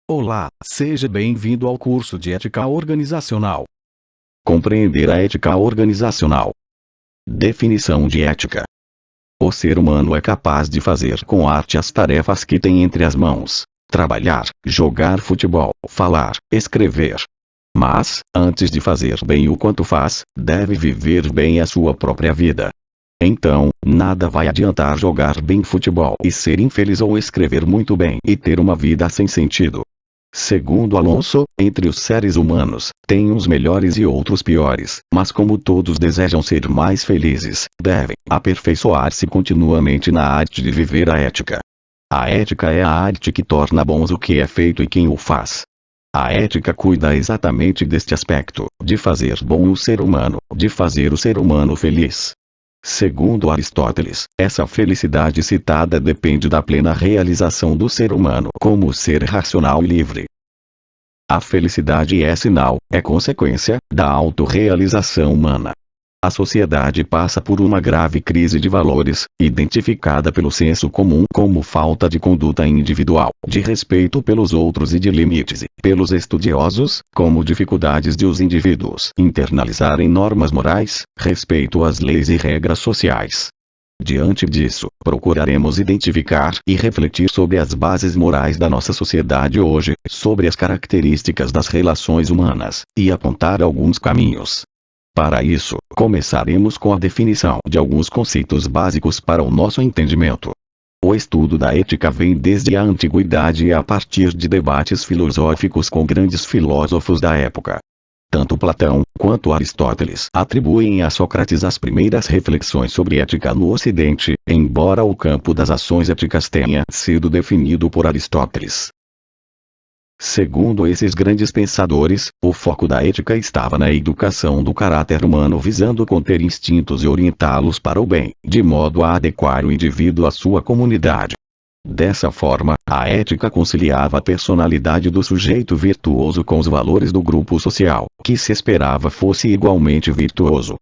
Olá, seja bem-vindo ao curso de Ética Organizacional. Compreender a ética organizacional. Definição de ética. O ser humano é capaz de fazer com arte as tarefas que tem entre as mãos: trabalhar, jogar futebol, falar, escrever. Mas, antes de fazer bem o quanto faz, deve viver bem a sua própria vida. Então, nada vai adiantar jogar bem futebol e ser infeliz, ou escrever muito bem e ter uma vida sem sentido. Segundo Alonso, entre os seres humanos, tem uns melhores e outros piores, mas como todos desejam ser mais felizes, devem aperfeiçoar-se continuamente na arte de viver a ética. A ética é a arte que torna bons o que é feito e quem o faz. A ética cuida exatamente deste aspecto, de fazer bom o ser humano, de fazer o ser humano feliz. Segundo Aristóteles, essa felicidade citada depende da plena realização do ser humano como ser racional e livre. A felicidade é sinal, é consequência, da autorrealização humana. A sociedade passa por uma grave crise de valores, identificada pelo senso comum como falta de conduta individual, de respeito pelos outros e de limites, e pelos estudiosos, como dificuldades de os indivíduos internalizarem normas morais, respeito às leis e regras sociais. Diante disso, procuraremos identificar e refletir sobre as bases morais da nossa sociedade hoje, sobre as características das relações humanas, e apontar alguns caminhos. Para isso, começaremos com a definição de alguns conceitos básicos para o nosso entendimento. O estudo da ética vem desde a antiguidade e a partir de debates filosóficos com grandes filósofos da época. Tanto Platão, quanto Aristóteles atribuem a Sócrates as primeiras reflexões sobre ética no Ocidente, embora o campo das ações éticas tenha sido definido por Aristóteles. Segundo esses grandes pensadores, o foco da ética estava na educação do caráter humano, visando conter instintos e orientá-los para o bem, de modo a adequar o indivíduo à sua comunidade. Dessa forma, a ética conciliava a personalidade do sujeito virtuoso com os valores do grupo social, que se esperava fosse igualmente virtuoso.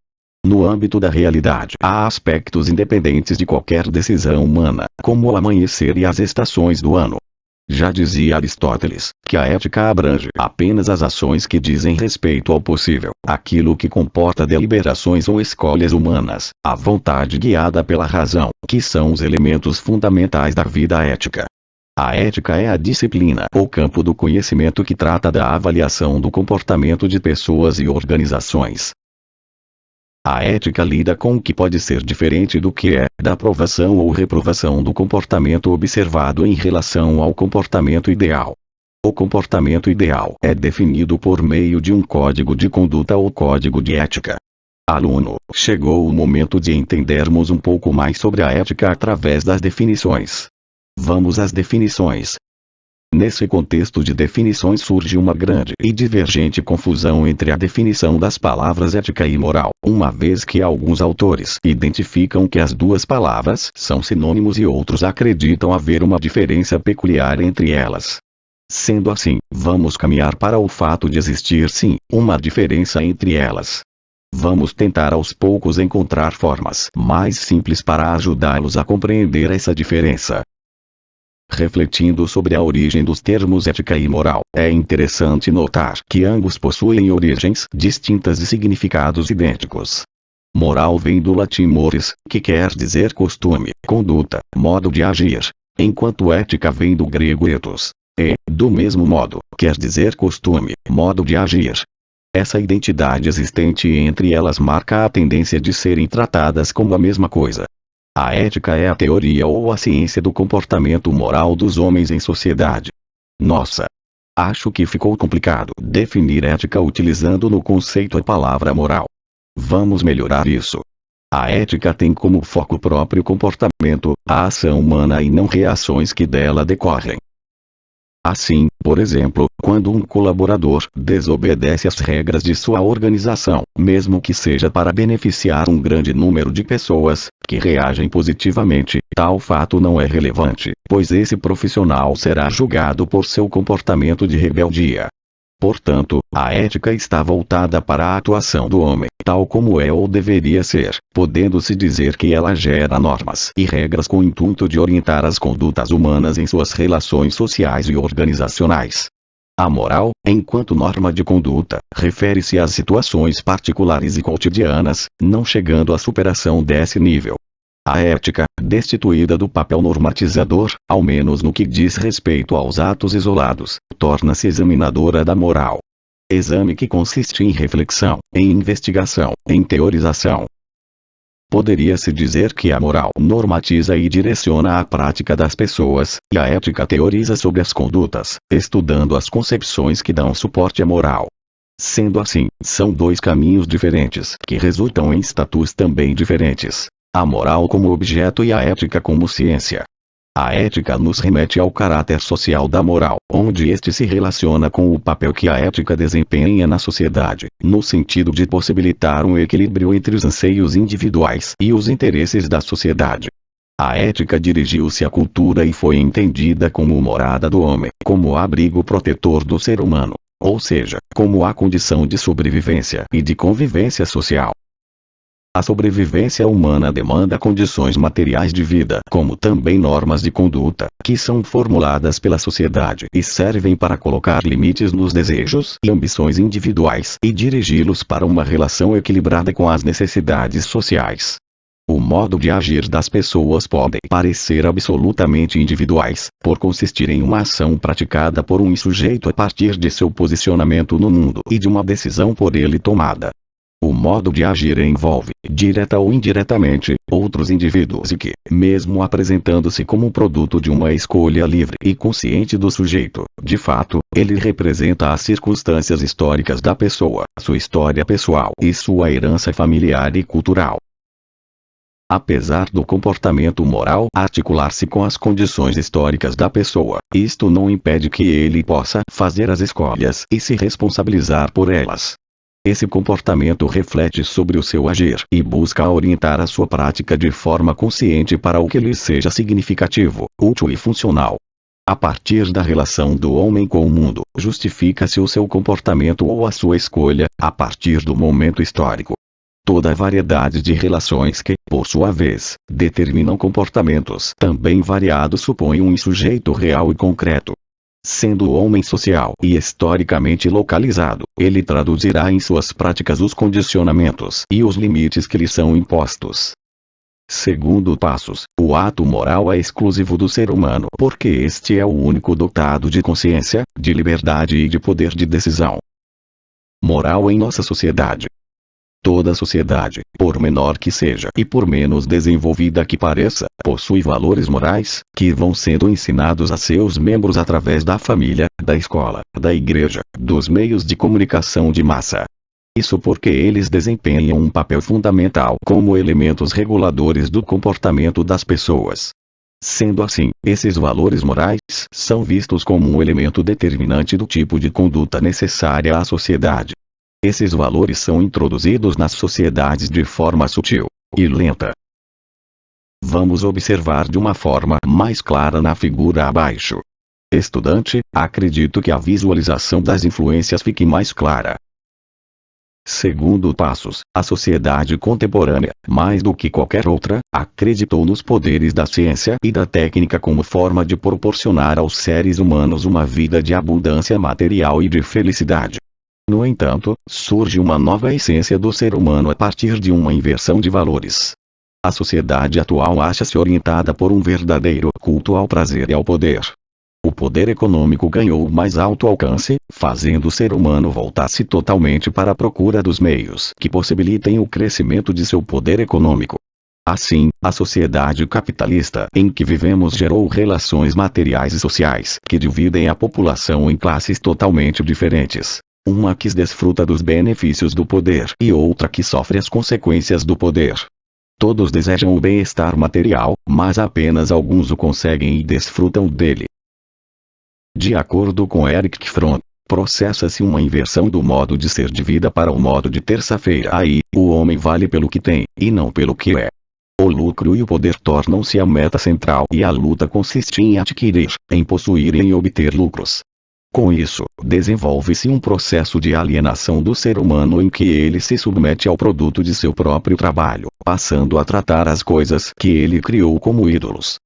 No âmbito da realidade, há aspectos independentes de qualquer decisão humana, como o amanhecer e as estações do ano. Já dizia Aristóteles, que a ética abrange apenas as ações que dizem respeito ao possível, aquilo que comporta deliberações ou escolhas humanas, a vontade guiada pela razão, que são os elementos fundamentais da vida ética. A ética é a disciplina ou campo do conhecimento que trata da avaliação do comportamento de pessoas e organizações. A ética lida com o que pode ser diferente do que é, da aprovação ou reprovação do comportamento observado em relação ao comportamento ideal. O comportamento ideal é definido por meio de um código de conduta ou código de ética. Aluno, chegou o momento de entendermos um pouco mais sobre a ética através das definições. Vamos às definições. Nesse contexto de definições surge uma grande e divergente confusão entre a definição das palavras ética e moral, uma vez que alguns autores identificam que as duas palavras são sinônimos e outros acreditam haver uma diferença peculiar entre elas. Sendo assim, vamos caminhar para o fato de existir sim, uma diferença entre elas. Vamos tentar aos poucos encontrar formas mais simples para ajudá-los a compreender essa diferença. Refletindo sobre a origem dos termos ética e moral, é interessante notar que ambos possuem origens distintas e significados idênticos. Moral vem do latim mores, que quer dizer costume, conduta, modo de agir, enquanto ética vem do grego ethos, e, do mesmo modo, quer dizer costume, modo de agir. Essa identidade existente entre elas marca a tendência de serem tratadas como a mesma coisa. A ética é a teoria ou a ciência do comportamento moral dos homens em sociedade. Nossa! Acho que ficou complicado definir ética utilizando no conceito a palavra moral. Vamos melhorar isso. A ética tem como foco o próprio comportamento, a ação humana e não reações que dela decorrem. Assim, por exemplo, quando um colaborador desobedece às regras de sua organização, mesmo que seja para beneficiar um grande número de pessoas, que reagem positivamente, tal fato não é relevante, pois esse profissional será julgado por seu comportamento de rebeldia. Portanto, a ética está voltada para a atuação do homem, tal como é ou deveria ser, podendo-se dizer que ela gera normas e regras com o intuito de orientar as condutas humanas em suas relações sociais e organizacionais. A moral, enquanto norma de conduta, refere-se às situações particulares e cotidianas, não chegando à superação desse nível. A ética, destituída do papel normatizador, ao menos no que diz respeito aos atos isolados, torna-se examinadora da moral. Exame que consiste em reflexão, em investigação, em teorização. Poderia-se dizer que a moral normatiza e direciona a prática das pessoas, e a ética teoriza sobre as condutas, estudando as concepções que dão suporte à moral. Sendo assim, são dois caminhos diferentes, que resultam em status também diferentes. A moral como objeto e a ética como ciência. A ética nos remete ao caráter social da moral, onde este se relaciona com o papel que a ética desempenha na sociedade, no sentido de possibilitar um equilíbrio entre os anseios individuais e os interesses da sociedade. A ética dirigiu-se à cultura e foi entendida como morada do homem, como abrigo protetor do ser humano, ou seja, como a condição de sobrevivência e de convivência social. A sobrevivência humana demanda condições materiais de vida, como também normas de conduta, que são formuladas pela sociedade e servem para colocar limites nos desejos e ambições individuais e dirigi-los para uma relação equilibrada com as necessidades sociais. O modo de agir das pessoas pode parecer absolutamente individuais, por consistir em uma ação praticada por um sujeito a partir de seu posicionamento no mundo e de uma decisão por ele tomada. O modo de agir envolve, direta ou indiretamente, outros indivíduos e que, mesmo apresentando-se como produto de uma escolha livre e consciente do sujeito, de fato, ele representa as circunstâncias históricas da pessoa, sua história pessoal e sua herança familiar e cultural. Apesar do comportamento moral articular-se com as condições históricas da pessoa, isto não impede que ele possa fazer as escolhas e se responsabilizar por elas. Esse comportamento reflete sobre o seu agir e busca orientar a sua prática de forma consciente para o que lhe seja significativo, útil e funcional. A partir da relação do homem com o mundo, justifica-se o seu comportamento ou a sua escolha, a partir do momento histórico. Toda a variedade de relações que, por sua vez, determinam comportamentos também variados supõe um sujeito real e concreto. Sendo o homem social e historicamente localizado, ele traduzirá em suas práticas os condicionamentos e os limites que lhe são impostos. Segundo Passos, o ato moral é exclusivo do ser humano porque este é o único dotado de consciência, de liberdade e de poder de decisão. Moral em nossa sociedade. Toda sociedade, por menor que seja e por menos desenvolvida que pareça, possui valores morais, que vão sendo ensinados a seus membros através da família, da escola, da igreja, dos meios de comunicação de massa. Isso porque eles desempenham um papel fundamental como elementos reguladores do comportamento das pessoas. Sendo assim, esses valores morais são vistos como um elemento determinante do tipo de conduta necessária à sociedade. Esses valores são introduzidos nas sociedades de forma sutil e lenta. Vamos observar de uma forma mais clara na figura abaixo. Estudante, acredito que a visualização das influências fique mais clara. Segundo Passos, a sociedade contemporânea, mais do que qualquer outra, acreditou nos poderes da ciência e da técnica como forma de proporcionar aos seres humanos uma vida de abundância material e de felicidade. No entanto, surge uma nova essência do ser humano a partir de uma inversão de valores. A sociedade atual acha-se orientada por um verdadeiro culto ao prazer e ao poder. O poder econômico ganhou mais alto alcance, fazendo o ser humano voltar-se totalmente para a procura dos meios que possibilitem o crescimento de seu poder econômico. Assim, a sociedade capitalista em que vivemos gerou relações materiais e sociais que dividem a população em classes totalmente diferentes. Uma que desfruta dos benefícios do poder e outra que sofre as consequências do poder. Todos desejam o bem-estar material, mas apenas alguns o conseguem e desfrutam dele. De acordo com Erich Fromm, processa-se uma inversão do modo de ser de vida para o modo de terça-feira. Aí, o homem vale pelo que tem, e não pelo que é. O lucro e o poder tornam-se a meta central e a luta consiste em adquirir, em possuir e em obter lucros. Com isso, desenvolve-se um processo de alienação do ser humano em que ele se submete ao produto de seu próprio trabalho, passando a tratar as coisas que ele criou como ídolos.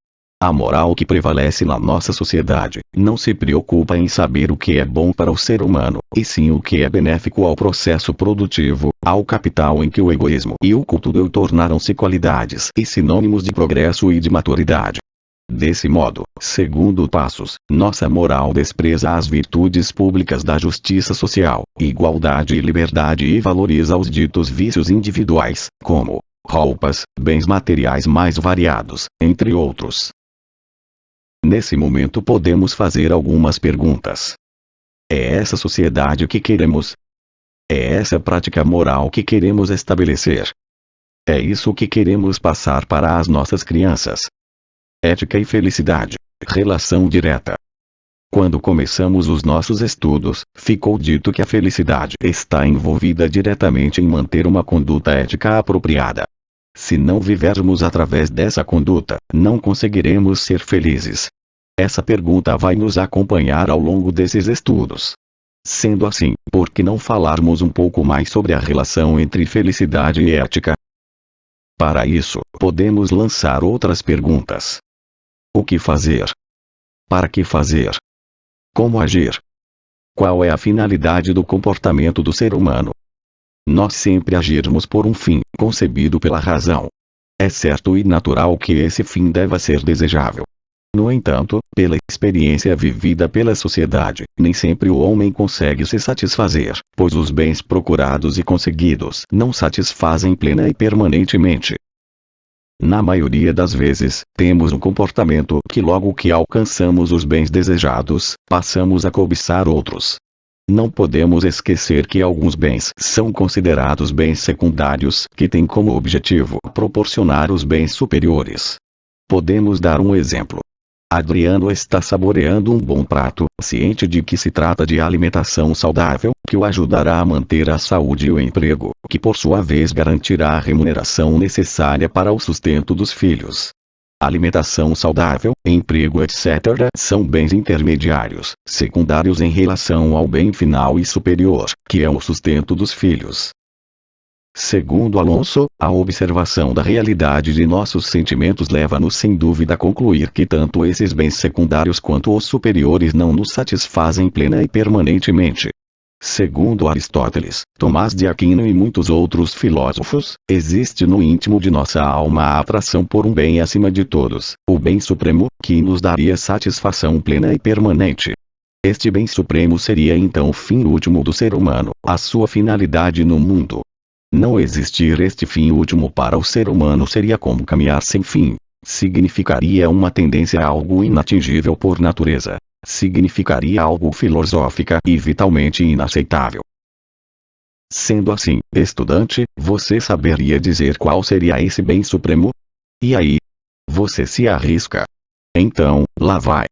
A moral que prevalece na nossa sociedade não se preocupa em saber o que é bom para o ser humano, e sim o que é benéfico ao processo produtivo, ao capital, em que o egoísmo e o culto do eu tornaram-se qualidades e sinônimos de progresso e de maturidade. Desse modo, segundo Passos, nossa moral despreza as virtudes públicas da justiça social, igualdade e liberdade e valoriza os ditos vícios individuais, como roupas, bens materiais mais variados, entre outros. Nesse momento podemos fazer algumas perguntas. É essa sociedade que queremos? É essa prática moral que queremos estabelecer? É isso que queremos passar para as nossas crianças? Ética e felicidade. Relação direta. Quando começamos os nossos estudos, ficou dito que a felicidade está envolvida diretamente em manter uma conduta ética apropriada. Se não vivermos através dessa conduta, não conseguiremos ser felizes. Essa pergunta vai nos acompanhar ao longo desses estudos. Sendo assim, por que não falarmos um pouco mais sobre a relação entre felicidade e ética? Para isso, podemos lançar outras perguntas. O que fazer? Para que fazer? Como agir? Qual é a finalidade do comportamento do ser humano? Nós sempre agirmos por um fim, concebido pela razão. É certo e natural que esse fim deva ser desejável. No entanto, pela experiência vivida pela sociedade, nem sempre o homem consegue se satisfazer, pois os bens procurados e conseguidos não satisfazem plena e permanentemente. Na maioria das vezes, temos um comportamento que logo que alcançamos os bens desejados, passamos a cobiçar outros. Não podemos esquecer que alguns bens são considerados bens secundários, que têm como objetivo proporcionar os bens superiores. Podemos dar um exemplo. Adriano está saboreando um bom prato, ciente de que se trata de alimentação saudável, que o ajudará a manter a saúde e o emprego, que por sua vez garantirá a remuneração necessária para o sustento dos filhos. Alimentação saudável, emprego, etc. são bens intermediários, secundários em relação ao bem final e superior, que é o sustento dos filhos. Segundo Alonso, a observação da realidade de nossos sentimentos leva-nos sem dúvida a concluir que tanto esses bens secundários quanto os superiores não nos satisfazem plena e permanentemente. Segundo Aristóteles, Tomás de Aquino e muitos outros filósofos, existe no íntimo de nossa alma a atração por um bem acima de todos, o bem supremo, que nos daria satisfação plena e permanente. Este bem supremo seria então o fim último do ser humano, a sua finalidade no mundo. Não existir este fim último para o ser humano seria como caminhar sem fim. Significaria uma tendência a algo inatingível por natureza. Significaria algo filosófica e vitalmente inaceitável. Sendo assim, estudante, você saberia dizer qual seria esse bem supremo? E aí? Você se arrisca? Então, lá vai.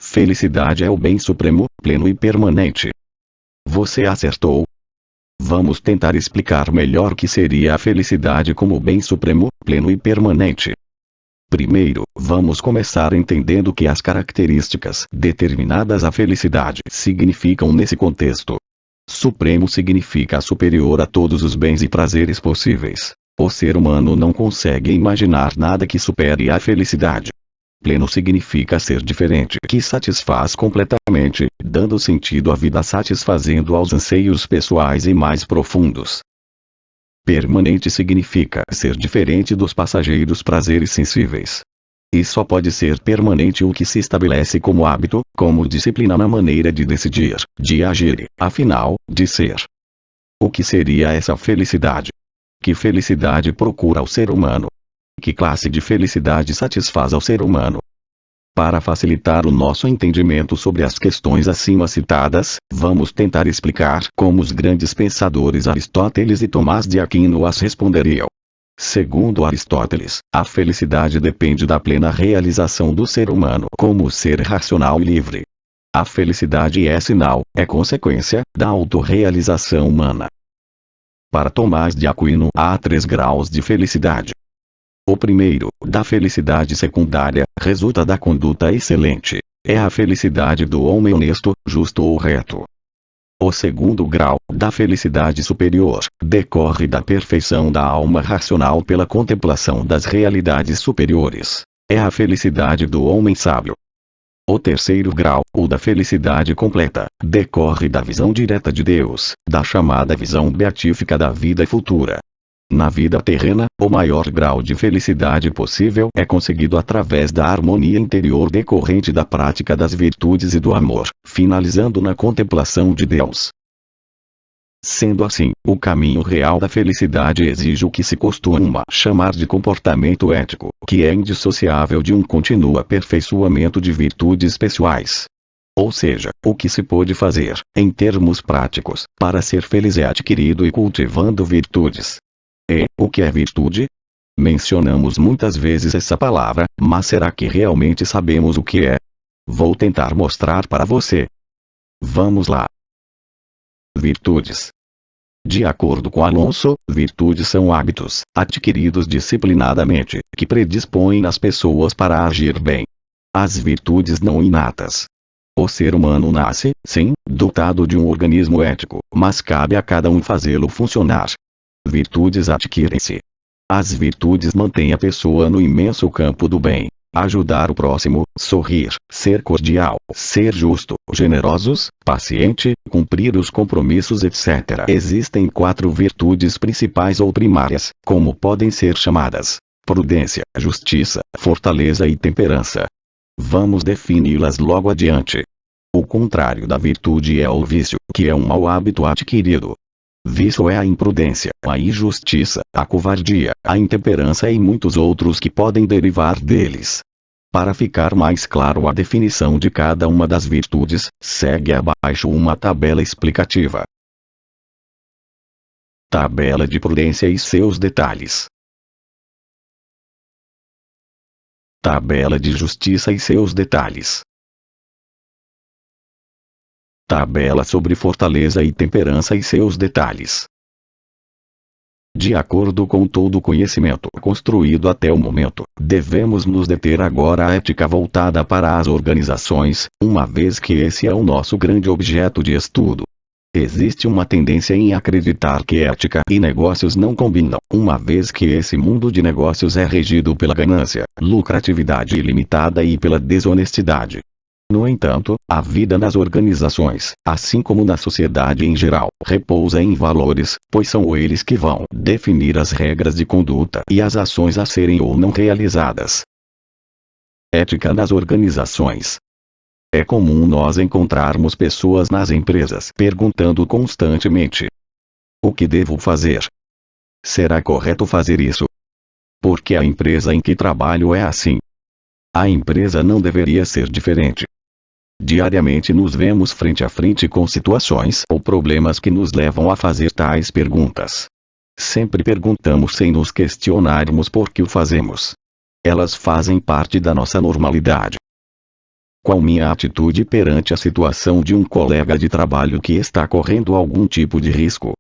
Felicidade é o bem supremo, pleno e permanente. Você acertou. Vamos tentar explicar melhor o que seria a felicidade como bem supremo, pleno e permanente. Primeiro, vamos começar entendendo que as características determinadas à felicidade significam nesse contexto. Supremo significa superior a todos os bens e prazeres possíveis. O ser humano não consegue imaginar nada que supere a felicidade. Pleno significa ser diferente, que satisfaz completamente, dando sentido à vida, satisfazendo aos anseios pessoais e mais profundos. Permanente significa ser diferente dos passageiros prazeres sensíveis. E só pode ser permanente o que se estabelece como hábito, como disciplina na maneira de decidir, de agir, afinal, de ser. O que seria essa felicidade? Que felicidade procura o ser humano? Que classe de felicidade satisfaz ao ser humano? Para facilitar o nosso entendimento sobre as questões acima citadas, vamos tentar explicar como os grandes pensadores Aristóteles e Tomás de Aquino as responderiam. Segundo Aristóteles, a felicidade depende da plena realização do ser humano como ser racional e livre. A felicidade é sinal, é consequência, da autorrealização humana. Para Tomás de Aquino, há 3 graus de felicidade. O primeiro, da felicidade secundária, resulta da conduta excelente. é a felicidade do homem honesto, justo ou reto. O segundo grau, da felicidade superior, decorre da perfeição da alma racional pela contemplação das realidades superiores. É a felicidade do homem sábio. O terceiro grau, o da felicidade completa, decorre da visão direta de Deus, da chamada visão beatífica da vida futura. Na vida terrena, o maior grau de felicidade possível é conseguido através da harmonia interior decorrente da prática das virtudes e do amor, finalizando na contemplação de Deus. Sendo assim, o caminho real da felicidade exige o que se costuma chamar de comportamento ético, que é indissociável de um contínuo aperfeiçoamento de virtudes pessoais. Ou seja, o que se pode fazer, em termos práticos, para ser feliz é adquirido e cultivando virtudes. E, o que é virtude? Mencionamos muitas vezes essa palavra, mas será que realmente sabemos o que é? Vou tentar mostrar para você. Vamos lá. Virtudes. De acordo com Alonso, virtudes são hábitos, adquiridos disciplinadamente, que predispõem as pessoas para agir bem. As virtudes não inatas. O ser humano nasce, sim, dotado de um organismo ético, mas cabe a cada um fazê-lo funcionar. Virtudes adquirem-se. As virtudes mantêm a pessoa no imenso campo do bem. Ajudar o próximo, sorrir, ser cordial, ser justo, generosos, paciente, cumprir os compromissos, etc. Existem 4 virtudes principais ou primárias, como podem ser chamadas: prudência, justiça, fortaleza e temperança. Vamos defini-las logo adiante. O contrário da virtude é o vício, que é um mau hábito adquirido. Vício é a imprudência, a injustiça, a covardia, a intemperança e muitos outros que podem derivar deles. Para ficar mais claro a definição de cada uma das virtudes, segue abaixo uma tabela explicativa. Tabela de prudência e seus detalhes. Tabela de justiça e seus detalhes. Tabela sobre fortaleza e temperança e seus detalhes. De acordo com todo o conhecimento construído até o momento, devemos nos deter agora à ética voltada para as organizações, uma vez que esse é o nosso grande objeto de estudo. Existe uma tendência em acreditar que ética e negócios não combinam, uma vez que esse mundo de negócios é regido pela ganância, lucratividade ilimitada e pela desonestidade. No entanto, a vida nas organizações, assim como na sociedade em geral, repousa em valores, pois são eles que vão definir as regras de conduta e as ações a serem ou não realizadas. Ética nas organizações. É comum nós encontrarmos pessoas nas empresas perguntando constantemente: o que devo fazer? Será correto fazer isso? Porque a empresa em que trabalho é assim. A empresa não deveria ser diferente. Diariamente nos vemos frente a frente com situações ou problemas que nos levam a fazer tais perguntas. Sempre perguntamos sem nos questionarmos por que o fazemos. Elas fazem parte da nossa normalidade. Qual minha atitude perante a situação de um colega de trabalho que está correndo algum tipo de risco?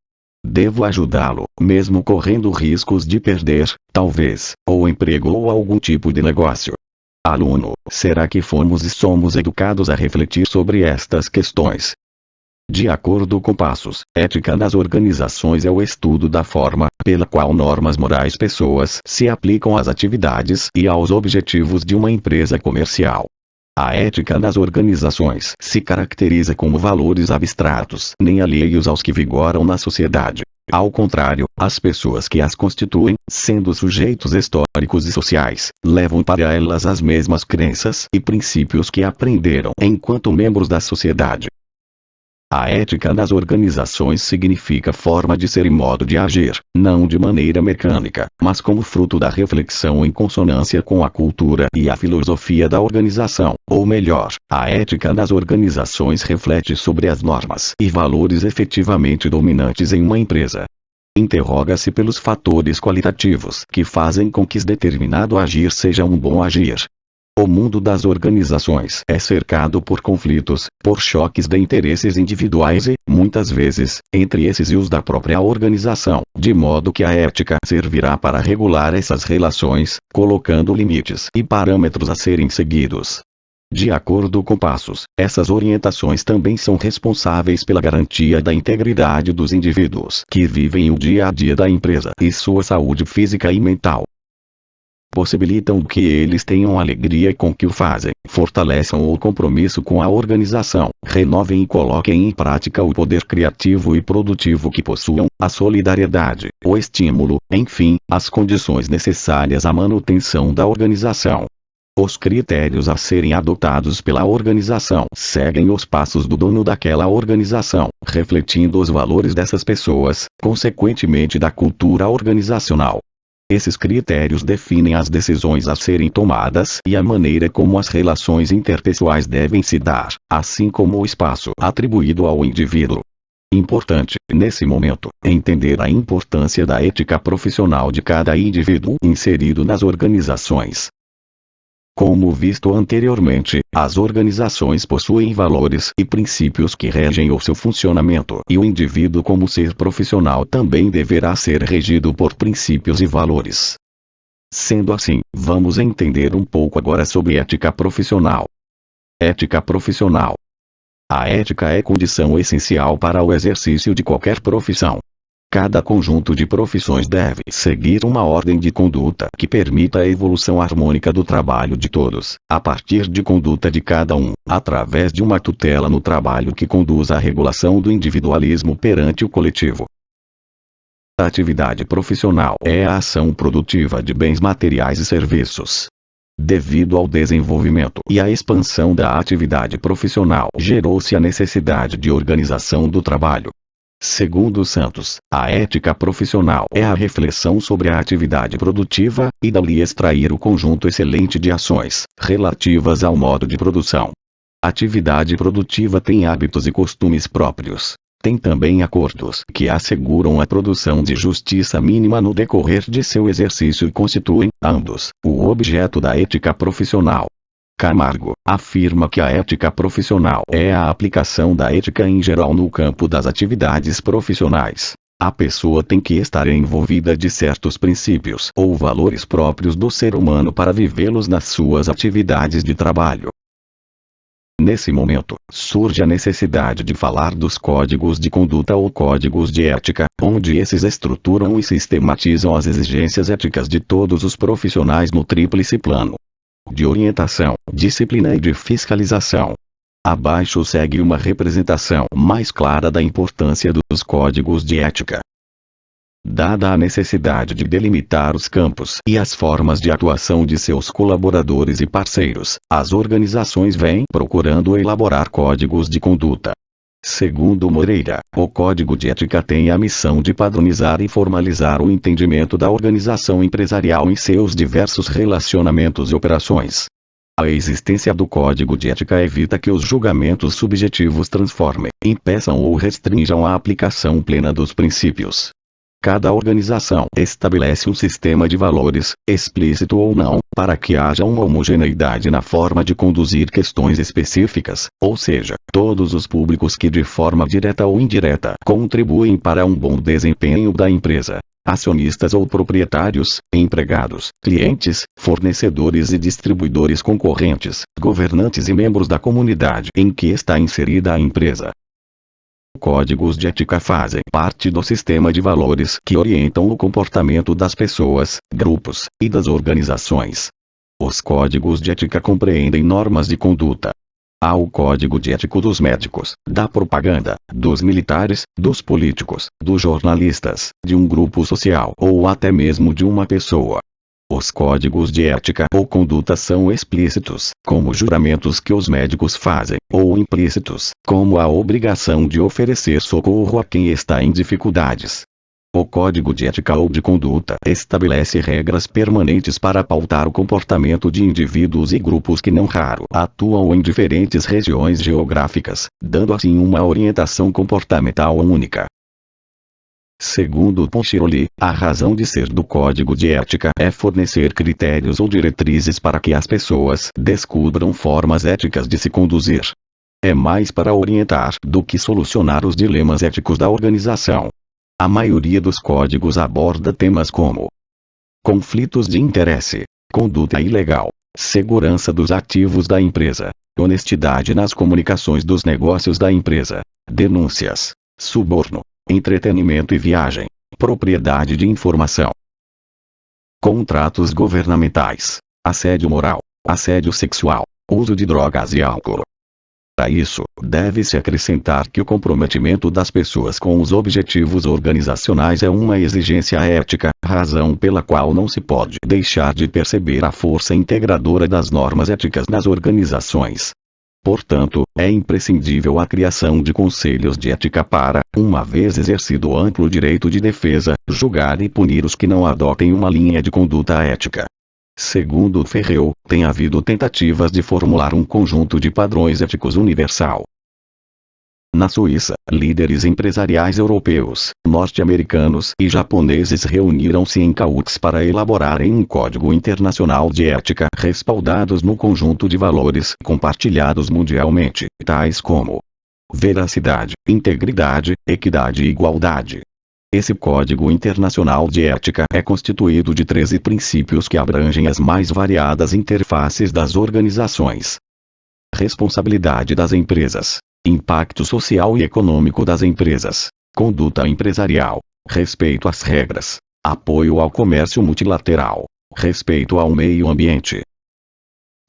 Devo ajudá-lo, mesmo correndo riscos de perder, talvez, o emprego ou algum tipo de negócio? Aluno, será que fomos e somos educados a refletir sobre estas questões? De acordo com Passos, ética nas organizações é o estudo da forma pela qual normas morais pessoas se aplicam às atividades e aos objetivos de uma empresa comercial. A ética nas organizações se caracteriza como valores abstratos, nem alheios aos que vigoram na sociedade. Ao contrário, as pessoas que as constituem, sendo sujeitos históricos e sociais, levam para elas as mesmas crenças e princípios que aprenderam enquanto membros da sociedade. A ética nas organizações significa forma de ser e modo de agir, não de maneira mecânica, mas como fruto da reflexão em consonância com a cultura e a filosofia da organização, ou melhor, a ética nas organizações reflete sobre as normas e valores efetivamente dominantes em uma empresa. Interroga-se pelos fatores qualitativos que fazem com que determinado agir seja um bom agir. O mundo das organizações é cercado por conflitos, por choques de interesses individuais e, muitas vezes, entre esses e os da própria organização, de modo que a ética servirá para regular essas relações, colocando limites e parâmetros a serem seguidos. De acordo com Passos, essas orientações também são responsáveis pela garantia da integridade dos indivíduos que vivem o dia a dia da empresa e sua saúde física e mental. Possibilitam que eles tenham alegria com o que o fazem, fortaleçam o compromisso com a organização, renovem e coloquem em prática o poder criativo e produtivo que possuam, a solidariedade, o estímulo, enfim, as condições necessárias à manutenção da organização. Os critérios a serem adotados pela organização seguem os passos do dono daquela organização, refletindo os valores dessas pessoas, consequentemente da cultura organizacional. Esses critérios definem as decisões a serem tomadas e a maneira como as relações interpessoais devem se dar, assim como o espaço atribuído ao indivíduo. Importante, nesse momento, entender a importância da ética profissional de cada indivíduo inserido nas organizações. Como visto anteriormente, as organizações possuem valores e princípios que regem o seu funcionamento e o indivíduo como ser profissional também deverá ser regido por princípios e valores. Sendo assim, vamos entender um pouco agora sobre ética profissional. Ética profissional. A ética é condição essencial para o exercício de qualquer profissão. Cada conjunto de profissões deve seguir uma ordem de conduta que permita a evolução harmônica do trabalho de todos, a partir de conduta de cada um, através de uma tutela no trabalho que conduza à regulação do individualismo perante o coletivo. A atividade profissional é a ação produtiva de bens materiais e serviços. Devido ao desenvolvimento e à expansão da atividade profissional, gerou-se a necessidade de organização do trabalho. Segundo Santos, a ética profissional é a reflexão sobre a atividade produtiva, e dali extrair o conjunto excelente de ações, relativas ao modo de produção. A atividade produtiva tem hábitos e costumes próprios. Tem também acordos que asseguram a produção de justiça mínima no decorrer de seu exercício e constituem, ambos, o objeto da ética profissional. Camargo afirma que a ética profissional é a aplicação da ética em geral no campo das atividades profissionais. A pessoa tem que estar envolvida de certos princípios ou valores próprios do ser humano para vivê-los nas suas atividades de trabalho. Nesse momento, surge a necessidade de falar dos códigos de conduta ou códigos de ética, onde esses estruturam e sistematizam as exigências éticas de todos os profissionais no tríplice plano de orientação, disciplina e de fiscalização. Abaixo segue uma representação mais clara da importância dos códigos de ética. Dada a necessidade de delimitar os campos e as formas de atuação de seus colaboradores e parceiros, as organizações vêm procurando elaborar códigos de conduta. Segundo Moreira, o Código de Ética tem a missão de padronizar e formalizar o entendimento da organização empresarial em seus diversos relacionamentos e operações. A existência do Código de Ética evita que os julgamentos subjetivos transformem, impeçam ou restringam a aplicação plena dos princípios. Cada organização estabelece um sistema de valores, explícito ou não, para que haja uma homogeneidade na forma de conduzir questões específicas, ou seja, todos os públicos que de forma direta ou indireta contribuem para um bom desempenho da empresa. Acionistas ou proprietários, empregados, clientes, fornecedores e distribuidores concorrentes, governantes e membros da comunidade em que está inserida a empresa. Códigos de ética fazem parte do sistema de valores que orientam o comportamento das pessoas, grupos, e das organizações. Os códigos de ética compreendem normas de conduta. Há o código de ético dos médicos, da propaganda, dos militares, dos políticos, dos jornalistas, de um grupo social ou até mesmo de uma pessoa. Os códigos de ética ou conduta são explícitos, como juramentos que os médicos fazem, ou implícitos, como a obrigação de oferecer socorro a quem está em dificuldades. O Código de Ética ou de Conduta estabelece regras permanentes para pautar o comportamento de indivíduos e grupos que não raro atuam em diferentes regiões geográficas, dando assim uma orientação comportamental única. Segundo Ponchiroli, a razão de ser do Código de Ética é fornecer critérios ou diretrizes para que as pessoas descubram formas éticas de se conduzir. É mais para orientar do que solucionar os dilemas éticos da organização. A maioria dos códigos aborda temas como conflitos de interesse, conduta ilegal, segurança dos ativos da empresa, honestidade nas comunicações dos negócios da empresa, denúncias, suborno, entretenimento e viagem, propriedade de informação, contratos governamentais, assédio moral, assédio sexual, uso de drogas e álcool. Para isso, deve-se acrescentar que o comprometimento das pessoas com os objetivos organizacionais é uma exigência ética, razão pela qual não se pode deixar de perceber a força integradora das normas éticas nas organizações. Portanto, é imprescindível a criação de conselhos de ética para, uma vez exercido o amplo direito de defesa, julgar e punir os que não adotem uma linha de conduta ética. Segundo Ferrell, tem havido tentativas de formular um conjunto de padrões éticos universal. Na Suíça, líderes empresariais europeus, norte-americanos e japoneses reuniram-se em Caux para elaborarem um código internacional de ética respaldados no conjunto de valores compartilhados mundialmente, tais como veracidade, integridade, equidade e igualdade. Esse Código Internacional de Ética é constituído de 13 princípios que abrangem as mais variadas interfaces das organizações. Responsabilidade das empresas, impacto social e econômico das empresas, conduta empresarial, respeito às regras, apoio ao comércio multilateral, respeito ao meio ambiente,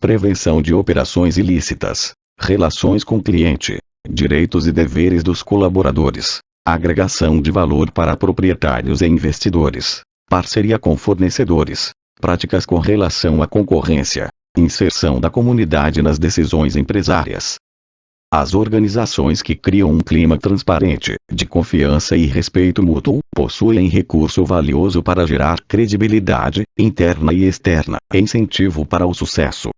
prevenção de operações ilícitas, relações com o cliente, direitos e deveres dos colaboradores, agregação de valor para proprietários e investidores, parceria com fornecedores, práticas com relação à concorrência, inserção da comunidade nas decisões empresárias. As organizações que criam um clima transparente, de confiança e respeito mútuo, possuem recurso valioso para gerar credibilidade, interna e externa, e incentivo para o sucesso.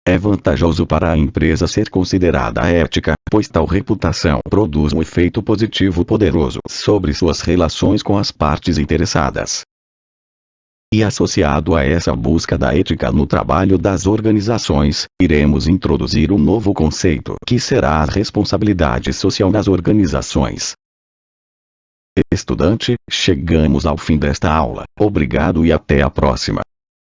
É vantajoso para a empresa ser considerada ética, pois tal reputação produz um efeito positivo poderoso sobre suas relações com as partes interessadas. E associado a essa busca da ética no trabalho das organizações, iremos introduzir um novo conceito que será a responsabilidade social nas organizações. Estudante, chegamos ao fim desta aula. Obrigado e até a próxima.